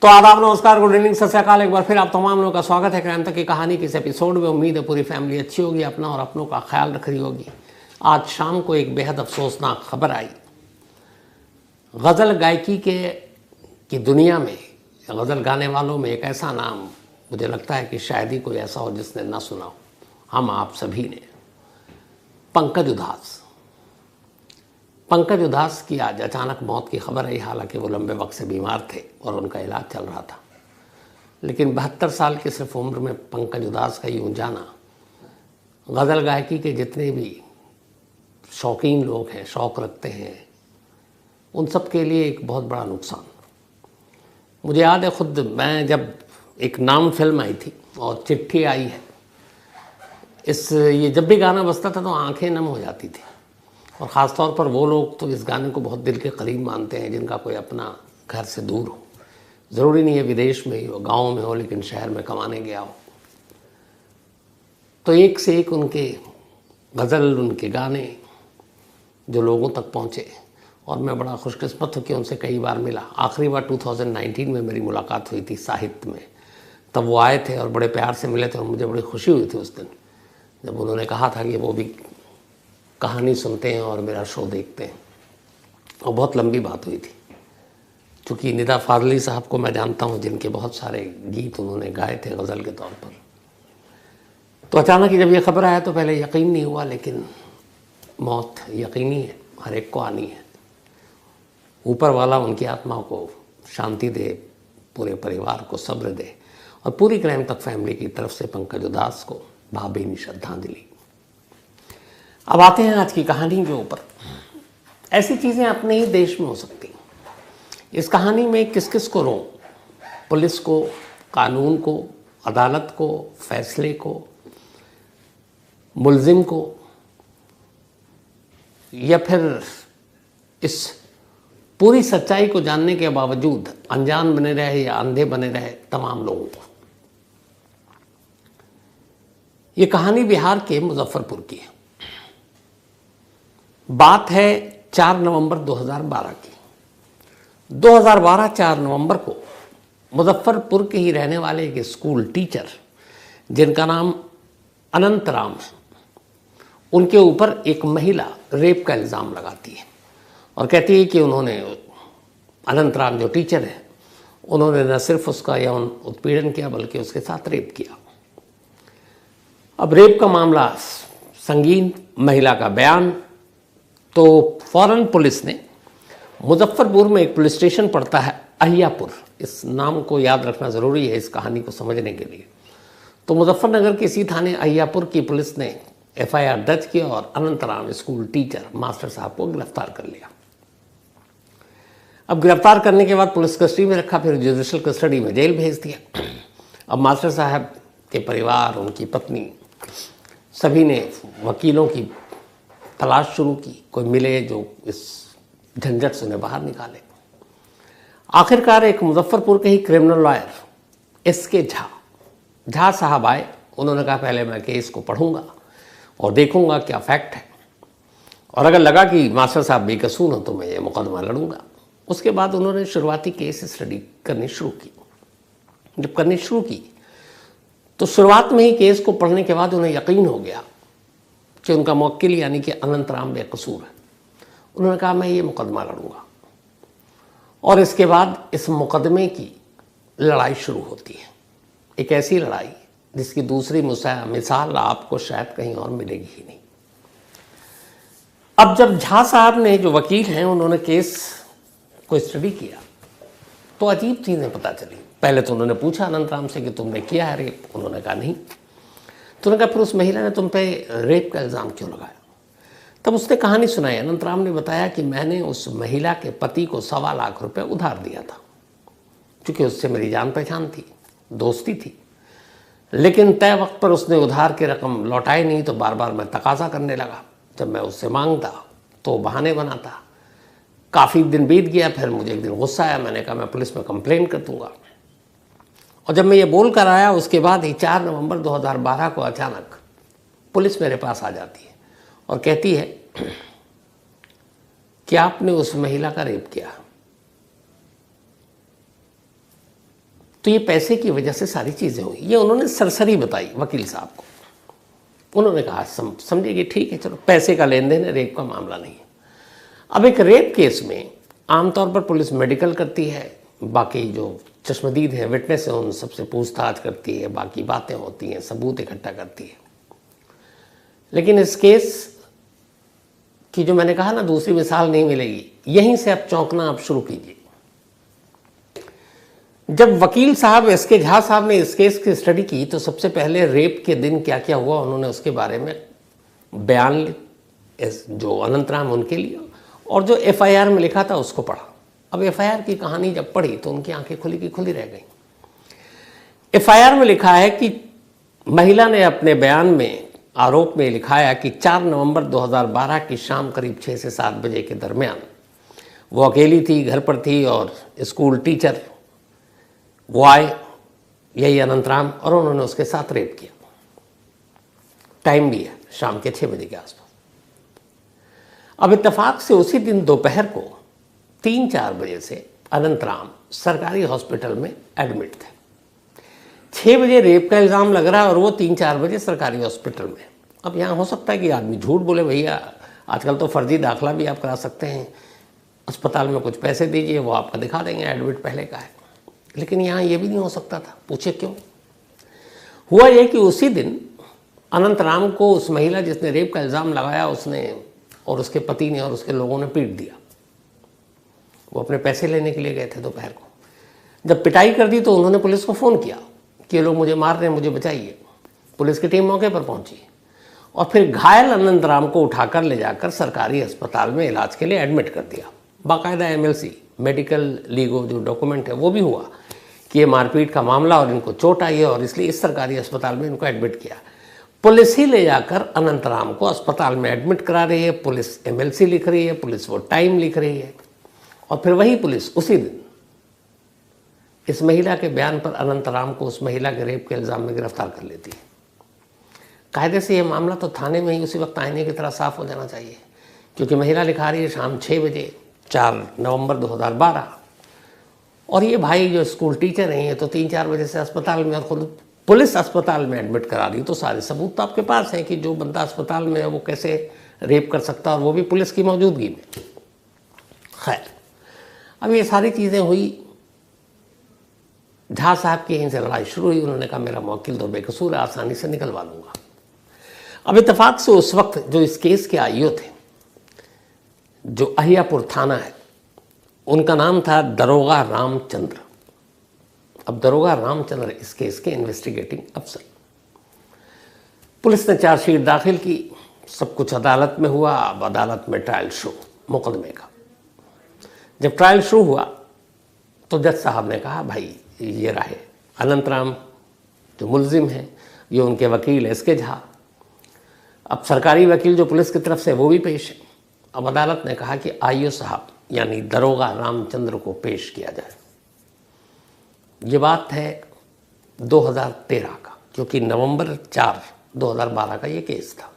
तो आदाब, नमस्कार, गुड इवनिंग, सत श्री अकाल। एक बार फिर आप तमाम लोगों का स्वागत है क्राइम तक की कहानी के इस एपिसोड में। उम्मीद है पूरी फैमिली अच्छी होगी, अपना और अपनों का ख्याल रख रही होगी। आज शाम को एक बेहद अफसोसनाक खबर आई। गज़ल गायकी की दुनिया में, गज़ल गाने वालों में एक ऐसा नाम मुझे लगता है कि शायद ही कोई ऐसा हो जिसने ना सुना हो। हम आप सभी ने पंकज उधास की आज अचानक मौत की खबर आई। हालांकि वो लंबे वक्त से बीमार थे और उनका इलाज चल रहा था, लेकिन 72 साल की सिर्फ उम्र में पंकज उधास का यूं जाना गज़ल गायकी के जितने भी शौकीन लोग हैं, शौक़ रखते हैं, उन सब के लिए एक बहुत बड़ा नुकसान। मुझे याद है, खुद मैं जब एक नाम फिल्म आई थी और चिट्ठी आई है, ये जब भी गाना बजता था तो आंखें नम हो जाती थी। और ख़ास तौर पर वो लोग तो इस गाने को बहुत दिल के करीब मानते हैं जिनका कोई अपना घर से दूर हो। ज़रूरी नहीं है विदेश में ही हो, गाँव में हो, लेकिन शहर में कमाने गया हो। तो एक से एक उनके गज़ल, उनके गाने जो लोगों तक पहुँचे, और मैं बड़ा खुशकिस्मत हूँ कि उनसे कई बार मिला। आखिरी बार 2019 में मेरी मुलाकात हुई थी साहित्य में। तब वो आए थे और बड़े प्यार से मिले थे और मुझे बड़ी खुशी हुई थी उस दिन जब उन्होंने कहा था कि वो भी कहानी सुनते हैं और मेरा शो देखते हैं। और बहुत लंबी बात हुई थी, क्योंकि निदा फाजली साहब को मैं जानता हूँ, जिनके बहुत सारे गीत उन्होंने गाए थे गज़ल के तौर पर। तो अचानक ही जब ये खबर आया तो पहले यकीन नहीं हुआ, लेकिन मौत यकीनी है, हर एक को आनी है। ऊपर वाला उनकी आत्मा को शांति दे, पूरे परिवार को सब्र दे, और पूरी क्राइम तक फैमिली की तरफ से पंकज उधास को भावभीनी श्रद्धांजलि। अब आते हैं आज की कहानी के ऊपर। ऐसी चीज़ें अपने ही देश में हो सकती। इस कहानी में किस किस को रों? पुलिस को, कानून को, अदालत को, फैसले को, मुल्जिम को, या फिर इस पूरी सच्चाई को जानने के बावजूद अनजान बने रहे या अंधे बने रहे तमाम लोगों को। ये कहानी बिहार के मुजफ्फरपुर की है। बात है 4 नवंबर 2012 की। 2012 4 नवंबर को मुजफ्फरपुर के ही रहने वाले एक स्कूल टीचर, जिनका नाम अनंत राम है, उनके ऊपर एक महिला रेप का इल्ज़ाम लगाती है और कहती है कि उन्होंने, अनंत राम जो टीचर है, उन्होंने न सिर्फ उसका यौन उत्पीड़न किया बल्कि उसके साथ रेप किया। अब रेप का मामला संगीन, महिला का बयान, तो फौरन पुलिस ने मुजफ्फरपुर में एक पुलिस स्टेशन पड़ता है अहियापुर। इस नाम को याद रखना ज़रूरी है इस कहानी को समझने के लिए। तो मुजफ्फरनगर के इसी थाने अहियापुर की पुलिस ने FIR दर्ज किया और अनंतराम स्कूल टीचर मास्टर साहब को गिरफ्तार कर लिया। अब गिरफ्तार करने के बाद पुलिस कस्टडी में रखा, फिर जुडिशल कस्टडी में जेल भेज दिया। अब मास्टर साहब के परिवार, उनकी पत्नी, सभी ने वकीलों की तलाश शुरू की, कोई मिले जो इस झंझट से उन्हें बाहर निकाले। आखिरकार एक मुजफ्फरपुर के ही क्रिमिनल लॉयर SK झा साहब आए। उन्होंने कहा पहले मैं केस को पढ़ूंगा और देखूंगा क्या फैक्ट है, और अगर लगा कि मास्टर साहब बेकसूर हो तो मैं ये मुकदमा लड़ूंगा। उसके बाद उन्होंने शुरुआती केस स्टडी करनी शुरू की। जब करनी शुरू की तो शुरुआत में ही केस को पढ़ने के बाद उन्हें यकीन हो गया कि उनका मुवक्किल यानी कि अनंत राम बेकसूर है। उन्होंने कहा मैं ये मुकदमा लड़ूंगा, और इसके बाद इस मुकदमे की लड़ाई शुरू होती है। एक ऐसी लड़ाई जिसकी दूसरी मिसाल आपको शायद कहीं और मिलेगी ही नहीं। अब जब झा साहब ने, जो वकील हैं, उन्होंने केस को स्टडी किया तो अजीब चीज़ें पता चली। पहले तो उन्होंने पूछा अनंत राम से कि तुमने किया है रेप? उन्होंने कहा नहीं। तो उन्होंने कहा फिर उस महिला ने तुम पे रेप का इल्ज़ाम क्यों लगाया? तब उसने कहानी सुनाई। अनंत राम ने बताया कि मैंने उस महिला के पति को 1.25 लाख रुपए उधार दिया था, क्योंकि उससे मेरी जान पहचान थी, दोस्ती थी। लेकिन तय वक्त पर उसने उधार की रकम लौटाई नहीं, तो बार बार मैं तकाजा करने लगा। जब मैं उससे मांगता तो बहाने बनाता। काफ़ी दिन बीत गया, फिर मुझे एक दिन गुस्सा आया। मैंने कहा मैं पुलिस में कंप्लेन कर दूंगा। और जब मैं ये बोल कर आया, उसके बाद ही 4 नवंबर 2012 को अचानक पुलिस मेरे पास आ जाती है और कहती है कि आपने उस महिला का रेप किया। तो ये पैसे की वजह से सारी चीज़ें हुई। ये उन्होंने सरसरी बताई वकील साहब को। उन्होंने कहा समझिए कि ठीक है, चलो पैसे का लेन देन है, रेप का मामला नहीं है। अब एक रेप केस में आमतौर पर पुलिस मेडिकल करती है, बाकी जो चश्मदीद है, विटनेस है, उन सबसे पूछताछ करती है, बाकी बातें होती हैं, सबूत इकट्ठा करती है। लेकिन इस केस की जो मैंने कहा ना दूसरी मिसाल नहीं मिलेगी, यहीं से अब चौंकना आप शुरू कीजिए। जब वकील साहब एसके झा साहब ने इस केस की स्टडी की तो सबसे पहले रेप के दिन क्या क्या हुआ उन्होंने उसके बारे में बयान जो अनंतराम उनके लिए और जो एफआईआर में लिखा था उसको पढ़ा। अब एफआईआर की कहानी जब पढ़ी तो उनकी आंखें खुली की खुली रह गई। एफआईआर में लिखा है कि महिला ने अपने बयान में आरोप में लिखाया कि 4 नवंबर 2012 की शाम करीब 6 से 7 बजे के दरमियान वो अकेली थी, घर पर थी और स्कूल टीचर वो आए, यही अनंतराम, और उन्होंने उसके साथ रेप किया। टाइम भी है शाम के 6 बजे के आसपास। अब इत्तेफाक से उसी दिन दोपहर को 3-4 बजे से अनंतराम सरकारी हॉस्पिटल में एडमिट थे। 6 बजे रेप का इल्ज़ाम लग रहा है और वो 3-4 बजे सरकारी हॉस्पिटल में। अब यहाँ हो सकता है कि आदमी झूठ बोले, भैया आजकल तो फर्जी दाखिला भी आप करा सकते हैं, अस्पताल में कुछ पैसे दीजिए, वो आपका दिखा देंगे एडमिट पहले का है। लेकिन यहाँ ये भी नहीं हो सकता था। पूछे क्यों? हुआ ये कि उसी दिन अनंतराम को उस महिला जिसने रेप का इल्ज़ाम लगाया उसने और उसके पति ने और उसके लोगों ने पीट दिया। वो अपने पैसे लेने के लिए गए थे दोपहर को। जब पिटाई कर दी तो उन्होंने पुलिस को फ़ोन किया कि ये लोग मुझे मार रहे हैं, मुझे बचाइए। पुलिस की टीम मौके पर पहुंची और फिर घायल अनंतराम को उठाकर ले जाकर सरकारी अस्पताल में इलाज के लिए एडमिट कर दिया। बाकायदा MLC मेडिकल लीगो जो डॉक्यूमेंट है वो भी हुआ कि ये मारपीट का मामला और इनको चोट आई है और इसलिए इस सरकारी अस्पताल में इनको एडमिट किया। पुलिस ही ले जाकर अनंतराम को अस्पताल में एडमिट करा रही है, पुलिस MLC लिख रही है, पुलिस वो टाइम लिख रही है और फिर वही पुलिस उसी दिन इस महिला के बयान पर अनंतराम को उस महिला के रेप के इल्ज़ाम में गिरफ्तार कर लेती है। कायदे से ये मामला तो थाने में ही उसी वक्त आईने की तरह साफ हो जाना चाहिए, क्योंकि महिला लिखा रही है शाम 6 बजे 4 नवंबर 2012 और ये भाई जो स्कूल टीचर हैं ये तो 3-4 बजे से अस्पताल में और खुद पुलिस अस्पताल में एडमिट करा रही। तो सारे सबूत तो आपके पास हैं कि जो बंदा अस्पताल में है वो कैसे रेप कर सकता है और वो भी पुलिस की मौजूदगी में। खैर, अब ये सारी चीज़ें हुई। झा साहब की यहीं से लड़ाई शुरू हुई। उन्होंने कहा मेरा वकील तो बेकसूर है, आसानी से निकलवा लूँगा। अब इत्तेफाक से उस वक्त जो इस केस के आईओ थे, जो अहियापुर थाना है, उनका नाम था दरोगा रामचंद्र। अब दरोगा रामचंद्र इस केस के इन्वेस्टिगेटिंग अफसर। पुलिस ने चार्जशीट दाखिल की, सब कुछ अदालत में हुआ। अब अदालत में ट्रायल शुरू मुकदमे का। जब ट्रायल शुरू हुआ तो जज साहब ने कहा भाई ये रहे अनंतराम जो मुलजिम है, ये उनके वकील SK झा। अब सरकारी वकील जो पुलिस की तरफ से वो भी पेश है। अब अदालत ने कहा कि आईओ साहब यानी दरोगा रामचंद्र को पेश किया जाए। ये बात है 2013 का, क्योंकि नवंबर 4 2012 का ये केस था।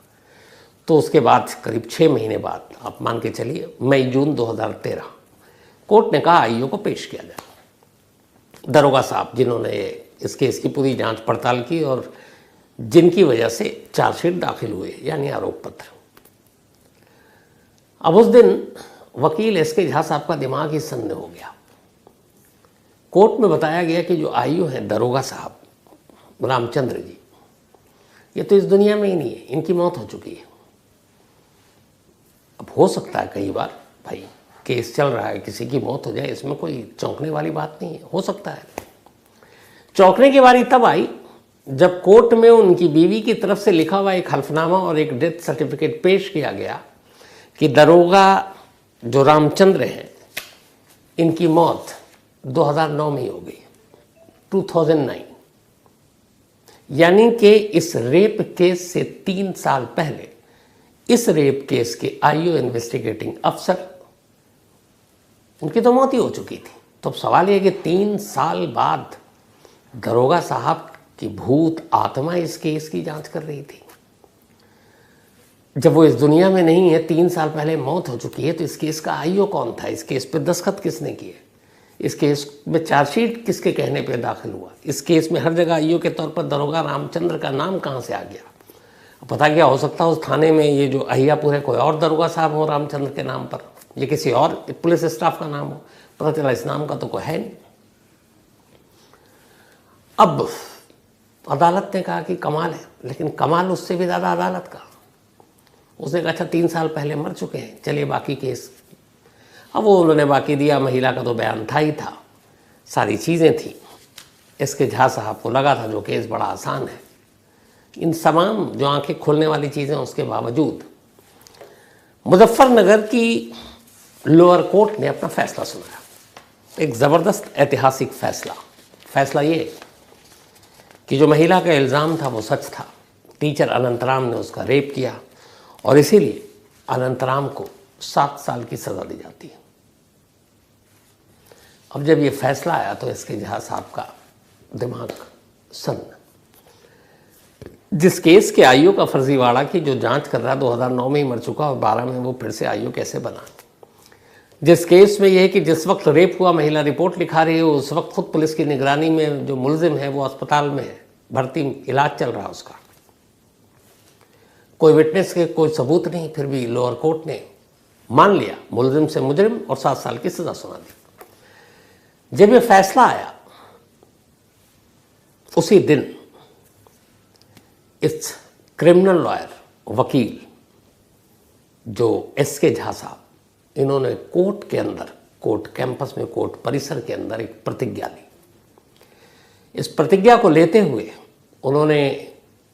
तो उसके बाद करीब 6 महीने बाद आप मान के चलिए मई-जून 2013 कोर्ट ने कहा आईओ को पेश किया जाए। दरोगा साहब जिन्होंने इस केस की पूरी जांच पड़ताल की और जिनकी वजह से चार्जशीट दाखिल हुए यानी आरोप पत्र। अब उस दिन वकील SK झा साहब का दिमाग ही सन्न हो गया। कोर्ट में बताया गया कि जो आईओ हैं दरोगा साहब रामचंद्र जी, ये तो इस दुनिया में ही नहीं है, इनकी मौत हो चुकी है। अब हो सकता है कई बार भाई केस चल रहा है, किसी की मौत हो जाए, इसमें कोई चौंकने वाली बात नहीं है, हो सकता है। चौंकने की बारी तब आई जब कोर्ट में उनकी बीवी की तरफ से लिखा हुआ एक हल्फनामा और एक डेथ सर्टिफिकेट पेश किया गया कि दरोगा जो रामचंद्र हैं इनकी मौत 2009 में ही हो गई, 2009। यानी कि इस रेप केस से 3 साल पहले इस रेप केस के आईओ इन्वेस्टिगेटिंग अफसर उनकी तो मौत ही हो चुकी थी। तो अब सवाल यह कि 3 साल बाद दरोगा साहब की भूत आत्मा इस केस की जांच कर रही थी। जब वो इस दुनिया में नहीं है, 3 साल पहले मौत हो चुकी है, तो इस केस का आईओ कौन था? इस केस पे दस्तखत किसने किए? इस केस में चार्जशीट किसके कहने पे दाखिल हुआ, इस केस में हर जगह आईओ के तौर पर दरोगा रामचंद्र का नाम कहाँ से आ गया। पता क्या हो सकता है उस थाने में ये जो अहियापुर है कोई और दरोगा साहब हो रामचंद्र के नाम पर, ये किसी और पुलिस स्टाफ का नाम हो, पता चला इस नाम का तो कोई है नहीं। अब अदालत ने कहा कि कमाल है, लेकिन कमाल उससे भी ज़्यादा अदालत का। उसने कहा अच्छा 3 साल पहले मर चुके हैं, चलिए बाकी केस। अब वो उन्होंने बाकी दिया, महिला का तो बयान था ही था, सारी चीज़ें थी। इसके झा साहब को लगा था जो केस बड़ा आसान है। इन तमाम जो आंखें खोलने वाली चीज़ें उसके बावजूद मुजफ्फरनगर की लोअर कोर्ट ने अपना फैसला सुनाया। एक ज़बरदस्त ऐतिहासिक फैसला ये कि जो महिला का इल्ज़ाम था वो सच था, टीचर अनंतराम ने उसका रेप किया और इसीलिए अनंतराम को 7 साल की सज़ा दी जाती है। अब जब ये फैसला आया तो इसके झा साहब का दिमाग सन्न। जिस केस के आईओ का फर्जीवाड़ा की जो जांच कर रहा है 2009 में ही मर चुका और 12 में वो फिर से आईओ कैसे बना। जिस केस में यह है कि जिस वक्त रेप हुआ महिला रिपोर्ट लिखा रही है, उस वक्त खुद पुलिस की निगरानी में जो मुलजिम है वो अस्पताल में है, भर्ती, इलाज चल रहा है उसका, कोई विटनेस के कोई सबूत नहीं, फिर भी लोअर कोर्ट ने मान लिया मुलजिम से मुजरिम और 7 साल की सजा सुना दी। जब ये फैसला आया उसी दिन इस क्रिमिनल लॉयर वकील जो एसके झा साहब, इन्होंने कोर्ट के अंदर, कोर्ट कैंपस में, कोर्ट परिसर के अंदर एक प्रतिज्ञा ली। इस प्रतिज्ञा को लेते हुए उन्होंने,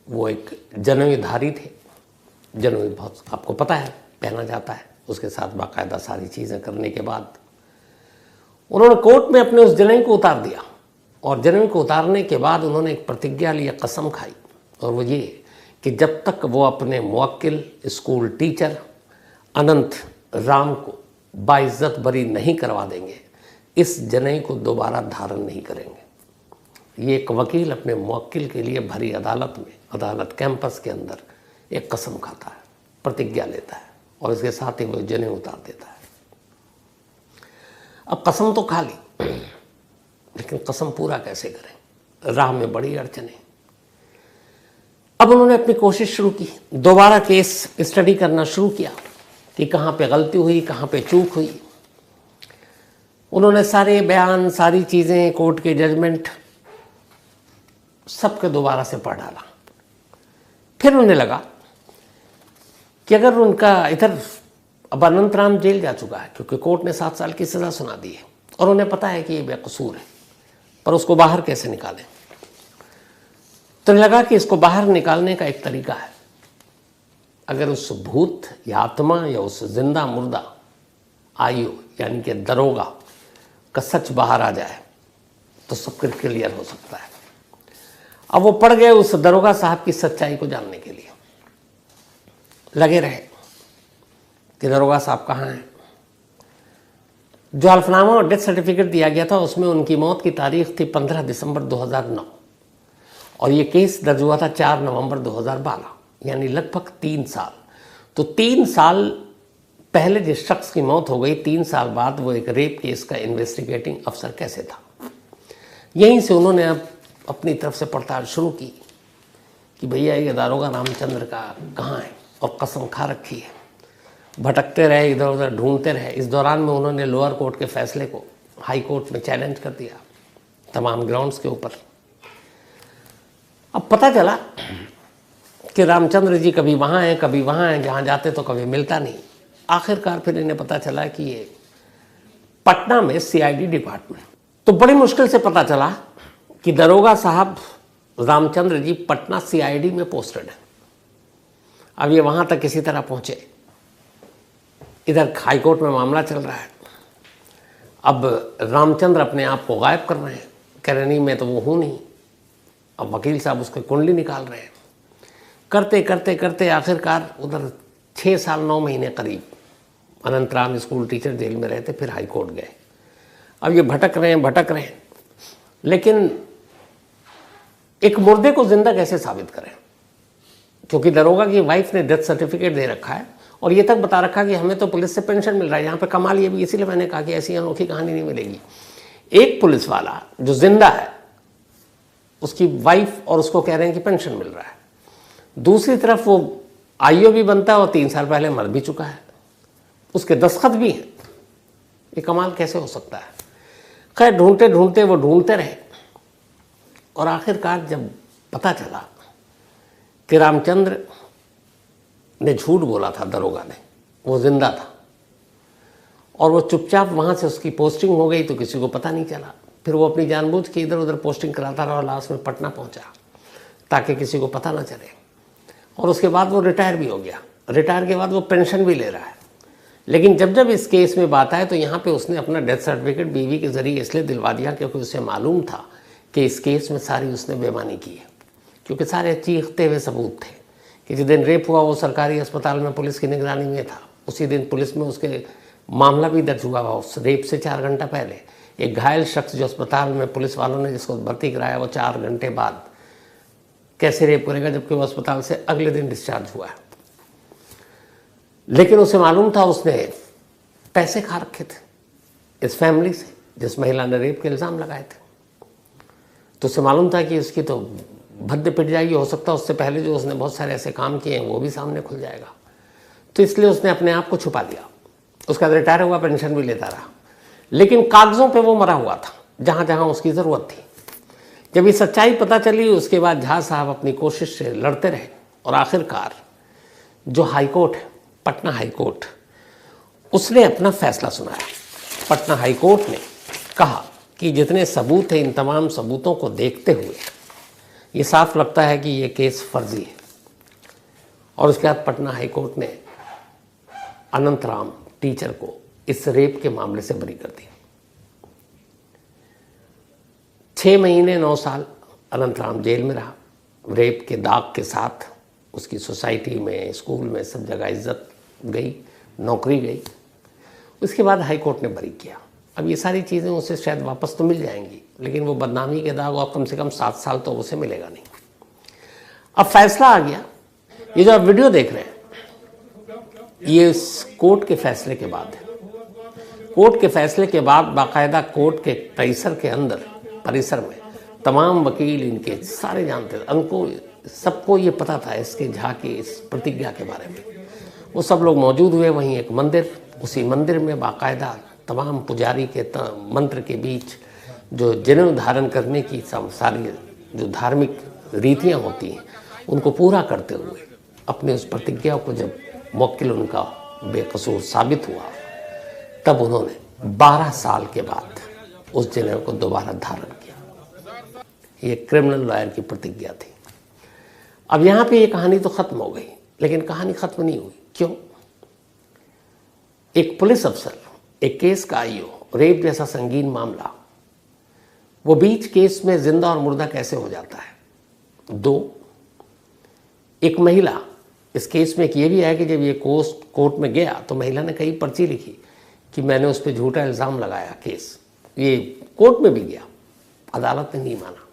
वो एक जनेऊधारी थे, जनेऊ बहुत आपको पता है पहना जाता है, उसके साथ बाकायदा सारी चीज़ें करने के बाद उन्होंने कोर्ट में अपने उस जनेऊ को उतार दिया और जनेऊ को उतारने के बाद उन्होंने एक प्रतिज्ञा ली, कसम खाई, और वो ये कि जब तक वो अपने मुवक्किल स्कूल टीचर अनंत राम को बाइज्जत बरी नहीं करवा देंगे, इस जनेऊ को दोबारा धारण नहीं करेंगे। ये एक वकील अपने मुवक्किल के लिए भरी अदालत में, अदालत कैंपस के अंदर एक कसम खाता है, प्रतिज्ञा लेता है और इसके साथ ही वो जनेऊ उतार देता है। अब कसम तो खा ली, लेकिन कसम पूरा कैसे करें, राह में बड़ी अड़चनें। अब उन्होंने अपनी कोशिश शुरू की, दोबारा केस स्टडी करना शुरू किया कि कहाँ पे गलती हुई, कहाँ पे चूक हुई। उन्होंने सारे बयान, सारी चीज़ें, कोर्ट के जजमेंट सबके दोबारा से पढ़ डाला। फिर उन्हें लगा कि अगर उनका इधर, अब अनंतराम जेल जा चुका है क्योंकि कोर्ट ने 7 साल की सज़ा सुना दी है और उन्हें पता है कि ये बेकसूर है, पर उसको बाहर कैसे निकालें। तो लगा कि इसको बाहर निकालने का एक तरीका है, अगर उस भूत या आत्मा या उस जिंदा मुर्दा आयु यानी कि दरोगा का सच बाहर आ जाए तो सब कुछ क्लियर हो सकता है। अब वो पड़ गए उस दरोगा साहब की सच्चाई को जानने के लिए, लगे रहे कि दरोगा साहब कहाँ हैं। जो हल्फनामा और डेथ सर्टिफिकेट दिया गया था उसमें उनकी मौत की तारीख थी 15 दिसंबर 2009 और ये केस दर्ज हुआ था 4 नवंबर 2012, यानी लगभग 3 साल। तो 3 साल पहले जिस शख्स की मौत हो गई, 3 साल बाद वो एक रेप केस का इन्वेस्टिगेटिंग अफसर कैसे था। यहीं से उन्होंने अब अपनी तरफ से पड़ताल शुरू की कि भैया ये दारोगा रामचंद्र का कहाँ है, और कसम खा रखी है। भटकते रहे, इधर उधर ढूंढते रहे। इस दौरान में उन्होंने लोअर कोर्ट के फैसले को हाई कोर्ट में चैलेंज कर दिया तमाम ग्राउंड्स के ऊपर। अब पता चला कि रामचंद्र जी कभी वहाँ हैं, कभी वहाँ हैं, जहाँ जाते तो कभी मिलता नहीं। आखिरकार फिर इन्हें पता चला कि ये पटना में सीआईडी डिपार्टमेंट, तो बड़ी मुश्किल से पता चला कि दरोगा साहब रामचंद्र जी पटना सीआईडी में पोस्टेड है। अब ये वहाँ तक किसी तरह पहुँचे। इधर हाई कोर्ट में मामला चल रहा है। अब रामचंद्र अपने आप को गायब कर रहे हैं, कह रहे नहीं मैं तो वो हूँ नहीं। अब वकील साहब उसकी कुंडली निकाल रहे हैं। करते करते करते आखिरकार उधर 6 साल 9 महीने करीब अनंतराम स्कूल टीचर जेल में रहते, फिर हाई कोर्ट गए। अब ये भटक रहे हैं, लेकिन एक मुर्दे को जिंदा कैसे साबित करें, क्योंकि दरोगा की वाइफ ने डेथ सर्टिफिकेट दे रखा है और ये तक बता रखा कि हमें तो पुलिस से पेंशन मिल रहा है। यहाँ पे कमाल ये भी, इसीलिए मैंने कहा कि ऐसी अनोखी कहानी नहीं मिलेगी एक पुलिस वाला जो जिंदा है, उसकी वाइफ और उसको कह रहे हैं कि पेंशन मिल रहा है, दूसरी तरफ वो आईओ भी बनता है और 3 साल पहले मर भी चुका है, उसके दस्तखत भी हैं। ये कमाल कैसे हो सकता है? खैर ढूंढते ढूंढते वो ढूंढते रहे और आखिरकार जब पता चला कि रामचंद्र ने झूठ बोला था, दरोगा ने, वो जिंदा था और वो चुपचाप वहाँ से उसकी पोस्टिंग हो गई तो किसी को पता नहीं चला। फिर वो अपनी जानबूझ के इधर उधर पोस्टिंग कराता रहा और लास्ट में पटना पहुँचा ताकि किसी को पता ना चले। और उसके बाद वो रिटायर भी हो गया। रिटायर के बाद वो पेंशन भी ले रहा है। लेकिन जब जब इस केस में बात आए तो यहाँ पे उसने अपना डेथ सर्टिफिकेट बीवी के ज़रिए इसलिए दिलवा दिया क्योंकि उसे मालूम था कि इस केस में सारी उसने बेईमानी की है, क्योंकि सारे चीखते हुए सबूत थे कि जिस दिन रेप हुआ वो सरकारी अस्पताल में पुलिस की निगरानी में था। उसी दिन पुलिस में उसके मामला भी दर्ज हुआ। उस रेप से 4 घंटा पहले एक घायल शख्स जो अस्पताल में पुलिस वालों ने जिसको भर्ती कराया, वो 4 घंटे बाद कैसे रेप करेगा जबकि वो अस्पताल से अगले दिन डिस्चार्ज हुआ है। लेकिन उसे मालूम था उसने पैसे खा रखे थे इस फैमिली से जिस महिला ने रेप के इल्ज़ाम लगाए थे। तो उसे मालूम था कि इसकी तो भद्दे पिट जाएगी, हो सकता है उससे पहले जो उसने बहुत सारे ऐसे काम किए हैं वो भी सामने खुल जाएगा। तो इसलिए उसने अपने आप को छुपा दिया। उसका रिटायर हुआ, पेंशन भी लेता रहा, लेकिन कागज़ों पे वो मरा हुआ था जहाँ जहाँ उसकी ज़रूरत थी। जब ये सच्चाई पता चली उसके बाद झा साहब अपनी कोशिश से लड़ते रहे और आखिरकार जो हाईकोर्ट है, पटना हाईकोर्ट, उसने अपना फैसला सुनाया। पटना हाईकोर्ट ने कहा कि जितने सबूत हैं इन तमाम सबूतों को देखते हुए ये साफ लगता है कि ये केस फर्जी है। और उसके बाद पटना हाईकोर्ट ने अनंतराम टीचर को इस रेप के मामले से बरी कर दिया। 6 महीने 9 साल अनंतराम जेल में रहा, रेप के दाग के साथ। उसकी सोसाइटी में, स्कूल में, सब जगह इज्जत गई, नौकरी गई। उसके बाद हाईकोर्ट ने बरी किया। अब ये सारी चीज़ें उसे शायद वापस तो मिल जाएंगी, लेकिन वो बदनामी के दाग और कम से कम 7 साल तो उसे मिलेगा नहीं। अब फैसला आ गया। ये जो आप वीडियो देख रहे हैं ये इस कोर्ट के फैसले के बाद है। कोर्ट के फैसले के बाद बाकायदा कोर्ट के परिसर में तमाम वकील, इनके सारे जानते थे, उनको सबको ये पता था इसके झा की इस प्रतिज्ञा के बारे में। वो सब लोग मौजूद हुए। वहीं एक मंदिर, उसी मंदिर में बाकायदा तमाम पुजारी के मंत्र के बीच जो जनेऊ धारण करने की सारी जो धार्मिक रीतियाँ होती हैं उनको पूरा करते हुए अपने उस प्रतिज्ञा को जब मुवक्किल उनका बेकसूर साबित हुआ तब उन्होंने 12 साल के बाद उस जनेऊ को दोबारा धारण किया। ये क्रिमिनल लॉयर की प्रतिज्ञा थी। अब यहाँ पे ये कहानी तो ख़त्म हो गई, लेकिन कहानी ख़त्म नहीं हुई। क्यों? एक पुलिस अफसर, एक केस का आईओ, रेप जैसा संगीन मामला, वो बीच केस में जिंदा और मुर्दा कैसे हो जाता है? 2, एक महिला, इस केस में एक ये भी है कि जब ये कोर्ट में गया तो महिला ने कई पर्ची लिखी कि मैंने उस पर झूठा इल्ज़ाम लगाया। केस ये कोर्ट में भी गया, अदालत ने नहीं माना।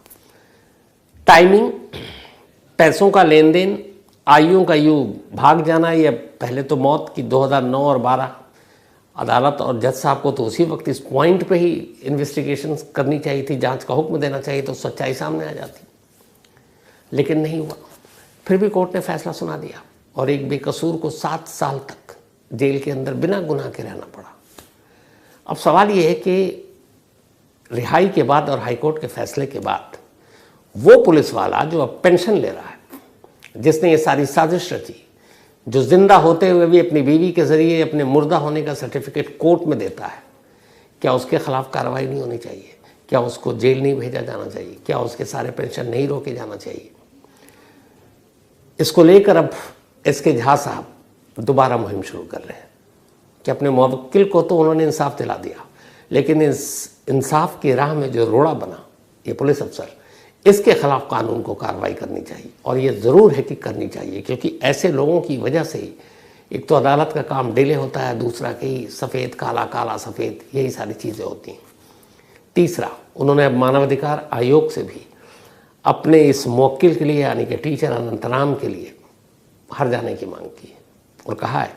टाइमिंग, पैसों का लेन देन, आईओ का यूं भाग जाना, या पहले तो मौत की 2009 और 12, अदालत और जज साहब को तो उसी वक्त इस पॉइंट पे ही इन्वेस्टिगेशन करनी चाहिए थी, जांच का हुक्म देना चाहिए तो सच्चाई सामने आ जाती, लेकिन नहीं हुआ। फिर भी कोर्ट ने फैसला सुना दिया और एक बेकसूर को 7 साल तक जेल के अंदर बिना गुनाह के रहना पड़ा। अब सवाल ये है कि रिहाई के बाद और हाईकोर्ट के फैसले के बाद वो पुलिस वाला जो अब पेंशन ले रहा है, जिसने ये सारी साजिश रची, जो जिंदा होते हुए भी अपनी बीवी के ज़रिए अपने मुर्दा होने का सर्टिफिकेट कोर्ट में देता है, क्या उसके खिलाफ कार्रवाई नहीं होनी चाहिए? क्या उसको जेल नहीं भेजा जाना चाहिए? क्या उसके सारे पेंशन नहीं रोके जाना चाहिए? इसको लेकर अब एसके झा साहब दोबारा मुहिम शुरू कर रहे हैं कि अपने मुवक्किल को तो उन्होंने इंसाफ दिला दिया, लेकिन इस इंसाफ की राह में जो रोड़ा बना ये पुलिस अफसर, इसके खिलाफ कानून को कार्रवाई करनी चाहिए। और ये ज़रूर है कि करनी चाहिए, क्योंकि ऐसे लोगों की वजह से ही एक तो अदालत का काम डिले होता है, दूसरा कि सफ़ेद काला, काला सफ़ेद, यही सारी चीज़ें होती हैं। तीसरा, उन्होंने अब मानवाधिकार आयोग से भी अपने इस मुवक्किल के लिए यानी कि टीचर अनंतराम के लिए हर जाने की मांग की है और कहा है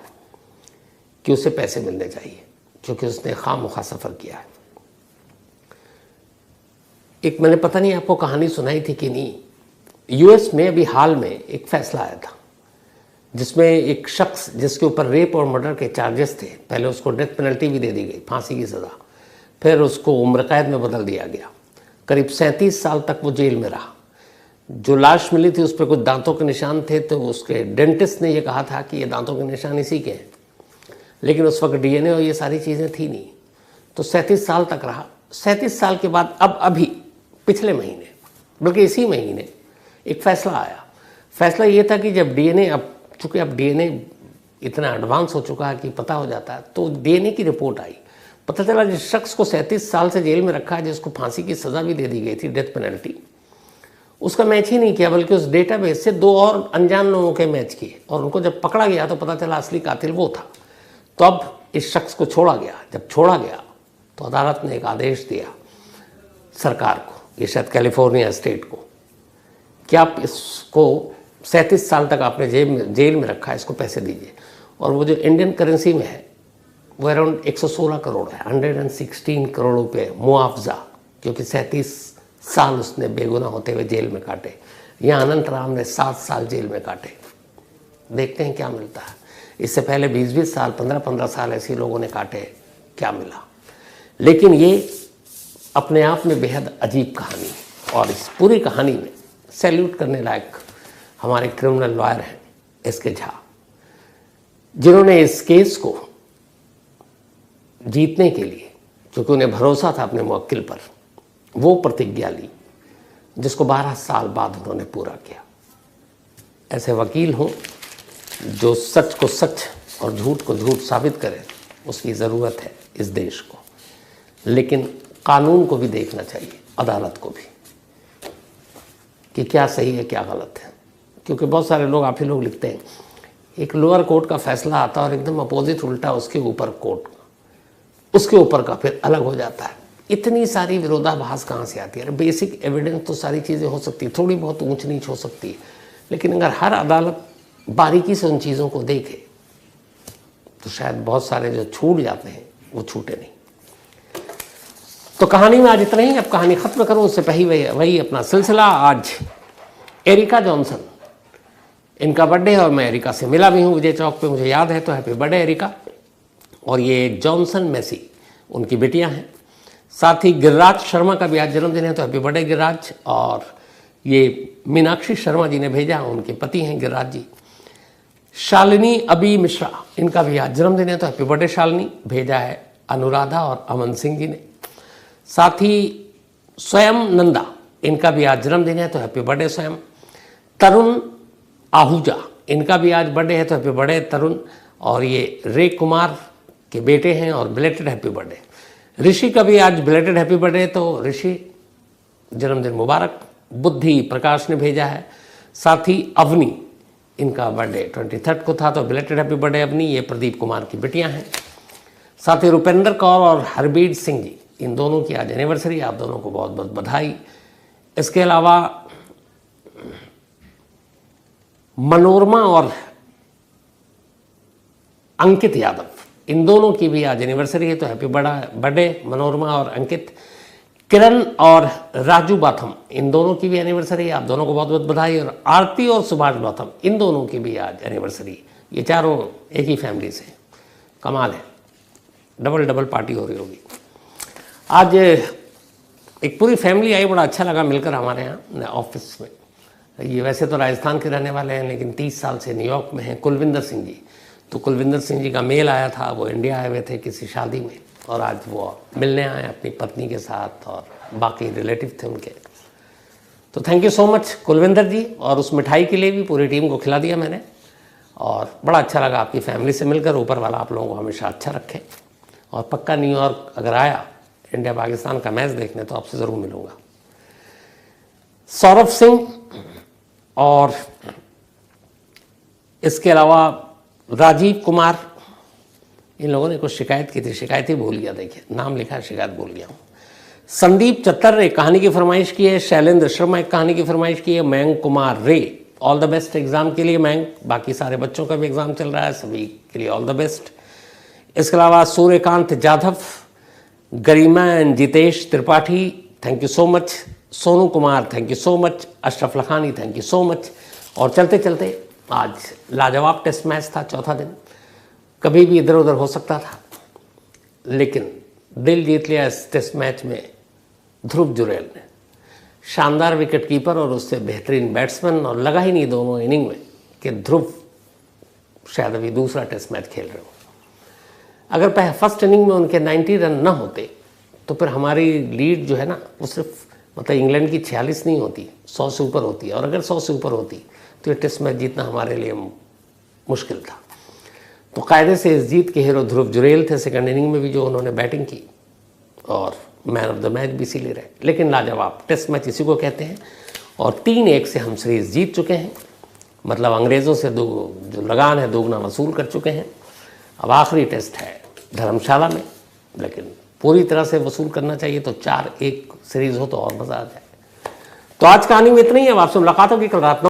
कि उसे पैसे मिलने चाहिए क्योंकि उसने खामखा सफ़र किया है। एक मैंने पता नहीं आपको कहानी सुनाई थी कि नहीं, यूएस में अभी हाल में एक फैसला आया था जिसमें एक शख्स जिसके ऊपर रेप और मर्डर के चार्जेस थे, पहले उसको डेथ पेनल्टी भी दे दी गई, फांसी की सज़ा, फिर उसको उम्र कैद में बदल दिया गया। करीब 37 साल तक वो जेल में रहा। जो लाश मिली थी उस पर कुछ दांतों के निशान थे, तो उसके डेंटिस्ट ने ये कहा था कि ये दांतों के निशान इसी के हैं, लेकिन उस वक्त डीएनए और ये सारी चीज़ें थी नहीं, तो 37 साल तक रहा। 37 साल के बाद अब अभी पिछले महीने, बल्कि इसी महीने एक फ़ैसला आया। फैसला ये था कि जब डीएनए, अब चूँकि अब डीएनए इतना एडवांस हो चुका है कि पता हो जाता है, तो डीएनए की रिपोर्ट आई, पता चला जिस शख्स को 37 साल से जेल में रखा है, जिसको फांसी की सज़ा भी दे दी गई थी, डेथ पेनल्टी, उसका मैच ही नहीं किया, बल्कि उस डेटाबेस से 2 और अनजान लोगों के मैच किए, और उनको जब पकड़ा गया तो पता चला असली कातिल वो था। तो अब इस शख्स को छोड़ा गया। जब छोड़ा गया तो अदालत ने एक आदेश दिया सरकार को, ये शायद कैलिफोर्निया स्टेट को, कि आप इसको 37 साल तक आपने जेल में रखा है, इसको पैसे दीजिए। और वो जो इंडियन करेंसी में है वो अराउंड 116 करोड़ है, 116 करोड़ रुपये मुआवजा, क्योंकि 37 साल उसने बेगुनाह होते हुए जेल में काटे। यहाँ अनंत राम ने 7 साल जेल में काटे। देखते हैं क्या मिलता है। इससे पहले 20-20 साल, 15-15 साल ऐसे लोगों ने काटे, क्या मिला। लेकिन ये अपने आप में बेहद अजीब कहानी है, और इस पूरी कहानी में सैल्यूट करने लायक हमारे क्रिमिनल लॉयर हैं एसके झा, जिन्होंने इस केस को जीतने के लिए, क्योंकि उन्हें भरोसा था अपने मुवक्किल पर, वो प्रतिज्ञा ली जिसको 12 साल बाद उन्होंने पूरा किया। ऐसे वकील हों जो सच को सच और झूठ को झूठ साबित करें, उसकी ज़रूरत है इस देश को। लेकिन कानून को भी देखना चाहिए, अदालत को भी, कि क्या सही है क्या गलत है। क्योंकि बहुत सारे लोग, आप ही लोग लिखते हैं, एक लोअर कोर्ट का फैसला आता है और एकदम अपोजिट उल्टा उसके ऊपर कोर्ट, उसके ऊपर का फिर अलग हो जाता है। इतनी सारी विरोधाभास कहाँ से आती है? बेसिक एविडेंस तो सारी चीज़ें हो सकती है, थोड़ी बहुत ऊंच नीच हो सकती है, लेकिन अगर हर अदालत बारीकी से उन चीज़ों को देखे तो शायद बहुत सारे जो छूट जाते हैं वो छूटे नहीं। तो कहानी में आज इतना ही। अब कहानी ख़त्म करूँ उससे पहले वही अपना सिलसिला। आज एरिका जॉनसन, इनका बर्थडे है और मैं एरिका से मिला भी हूँ विजय चौक पे, मुझे याद है, तो हैप्पी बर्थडे एरिका। और ये जॉनसन मेसी उनकी बेटियां हैं। साथ ही गिरिराज शर्मा का भी आज जन्मदिन है, तो हैप्पी बर्थडे गिरिराज। और ये मीनाक्षी शर्मा जी ने भेजा, उनके पति हैं गिरिराज जी। शालिनी अबी मिश्रा, इनका भी आज जन्मदिन है, तो हैप्पी बर्थडे शालिनी, भेजा है अनुराधा और अमन सिंह जी ने। साथ ही स्वयं नंदा, इनका भी आज जन्मदिन है, तो हैप्पी बर्थडे स्वयं। तरुण आहूजा, इनका भी आज बर्थडे है, तो हैप्पी बर्थडे तरुण। और ये रे कुमार के बेटे हैं और बिलेटेड हैप्पी बर्थडे। ऋषि का भी आज बिलेटेड हैप्पी बर्थडे, तो ऋषि जन्मदिन मुबारक। बुद्धि प्रकाश ने भेजा है। साथ ही अवनी, इनका बर्थडे 23 को था, तो बिलेटेड हैप्पी बर्थडे अवनी। ये प्रदीप कुमार की बेटियां हैं। साथ ही रुपेंद्र कौर और हरबीर सिंह जी, इन दोनों की आज एनिवर्सरी, आप दोनों को बहुत बहुत बधाई। इसके अलावा मनोरमा और अंकित यादव, इन दोनों की भी आज एनिवर्सरी है, तो हैप्पी बर्थडे मनोरमा और अंकित। किरण और राजू बाथम, इन दोनों की भी एनिवर्सरी है, आप दोनों को बहुत बहुत बधाई। और आरती और सुभाष बाथम, इन दोनों की भी आज एनिवर्सरी। ये चारों एक ही फैमिली से, कमाल है, डबल पार्टी हो रही होगी आज। एक पूरी फैमिली आई, बड़ा अच्छा लगा मिलकर हमारे यहाँ ऑफिस में। ये वैसे तो राजस्थान के रहने वाले हैं, लेकिन 30 साल से न्यूयॉर्क में हैं, कुलविंदर सिंह जी। तो कुलविंदर सिंह जी का मेल आया था, वो इंडिया आए हुए थे किसी शादी में, और आज वो मिलने आए अपनी पत्नी के साथ, और बाकी रिलेटिव थे उनके। तो thank you so much Kulwinder ji. और उस मिठाई के लिए भी पूरी टीम को खिला दिया मैंने, और बड़ा अच्छा लगा आपकी फैमिली से मिलकर। ऊपर वाला आप लोगों को हमेशा अच्छा रखे। और पक्का न्यूयॉर्क अगर आया इंडिया पाकिस्तान का मैच देखने, तो आपसे ज़रूर मिलूँगा। सौरभ सिंह और इसके अलावा राजीव कुमार, इन लोगों ने कुछ शिकायत की थी, शिकायत ही भूल गया, देखिए नाम लिखा है, शिकायत भूल गया हूँ। संदीप चत्तर ने कहानी की फरमाइश की है। शैलेंद्र शर्मा एक कहानी की फरमाइश की है। मयंक कुमार रे, ऑल द बेस्ट एग्ज़ाम के लिए मयंक। बाकी सारे बच्चों का भी एग्ज़ाम चल रहा है, सभी के लिए ऑल द बेस्ट। इसके अलावा Suryakant Jadhav, Garima and Jitesh Tripathi, thank you so much. Sonu Kumar thank you so much. Ashraf Lakhani thank you so much. और चलते चलते आज लाजवाब टेस्ट मैच था, चौथा दिन। कभी भी इधर उधर हो सकता था, लेकिन दिल जीत लिया इस टेस्ट मैच में ध्रुव जुरैल ने। शानदार विकेट कीपर और उससे बेहतरीन बैट्समैन, और लगा ही नहीं दोनों इनिंग में कि ध्रुव शायद अभी दूसरा टेस्ट मैच खेल रहे हो। अगर फर्स्ट इनिंग में उनके 90 रन ना होते तो फिर हमारी लीड जो है ना वो सिर्फ मतलब इंग्लैंड की 46 नहीं होती, 100 से ऊपर होती है। और अगर 100 से ऊपर होती तो ये टेस्ट मैच जीतना हमारे लिए मुश्किल था। तो कायदे से इस जीत के हीरो ध्रुव जुरैल थे। सेकंड इनिंग में भी जो उन्होंने बैटिंग की और मैन ऑफ द मैच भी इसीलिए रहे। लेकिन लाजवाब टेस्ट मैच इसी को कहते हैं। और 3-1 से हम सीरीज़ जीत चुके हैं, मतलब अंग्रेज़ों से जो लगान है दोगुना वसूल कर चुके हैं। अब आखिरी टेस्ट है धर्मशाला में, लेकिन पूरी तरह से वसूल करना चाहिए तो 4-1 सीरीज़ हो तो और मज़ा आ जाए। तो आज कहानी में इतना ही है। अब आपसे मुलाकात होगी कल रात 9